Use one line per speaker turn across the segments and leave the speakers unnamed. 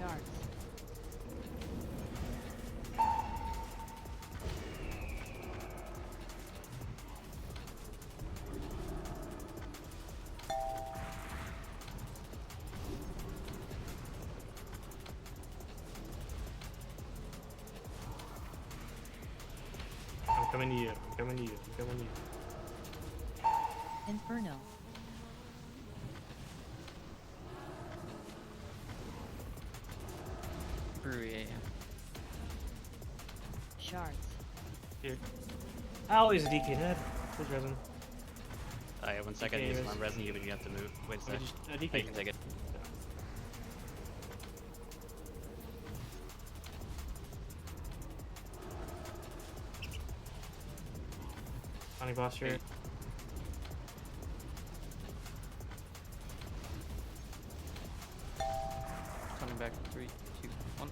Shards.
I'm coming to you. I'm coming to you. I'm coming to you.
Inferno.
Brewery, yeah.
Shards.
Here. Ow, he's a DK dead. Who's resin?
Alright, 1 second.
DK
Use
res.
my resin. You have to move. Wait a sec.
DK.
Oh, you can take it.
Honey boss here.
Wait.
Coming back. 3, 2, 1.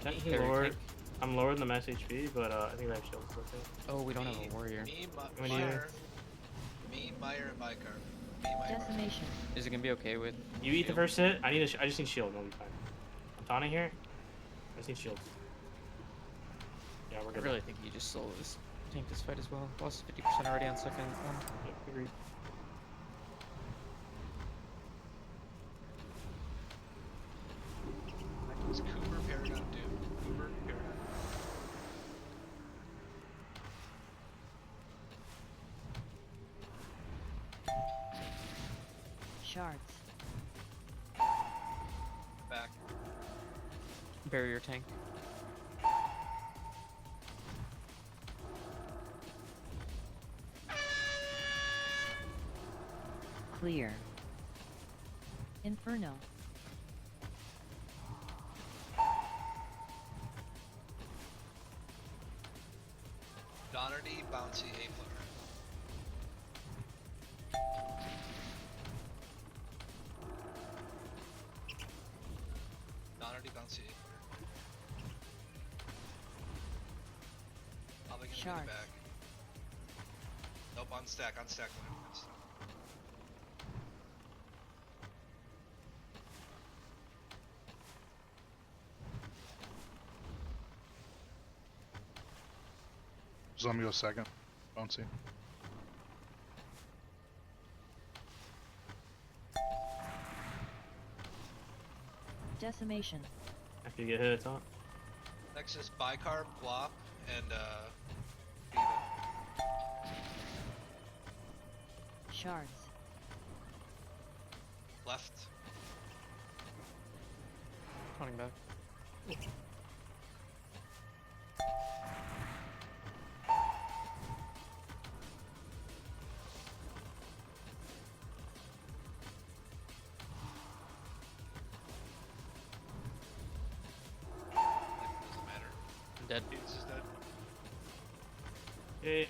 Technically
Carry
lower.
tank.
I'm lower than the max HP, but I think I have shields. Okay.
Oh, we don't have a warrior.
Me,
What do you
Meyer, me, Meyer, and Mycar. Me, Meyer.
Decimation.
Is it gonna be okay with?
You eat the
shield?
first hit. I just need shield. It'll be fine. I'm taunting here. I just need shields. Yeah, we're
I
good.
really think you just solo this, tank this fight as well. Lost 50% already on second one.
Yep, agreed.
It's Cooper, Paragon, Doom. Cooper, Paragon.
Shards.
Back.
Barrier tank.
Clear. Inferno.
Donnerty, Bouncy, A-Flare. Donnerty, Bouncy, A-Flare. Probably gonna
Shards.
get it back. Nope, on stack, on stack.
Just let me go second. Bouncy.
Decimation.
After you get hit, it's on.
Next is Bicarb, Glop, and Diva.
Shards.
Left.
Coming back.
Doesn't matter.
I'm dead.
This is dead.
Hey.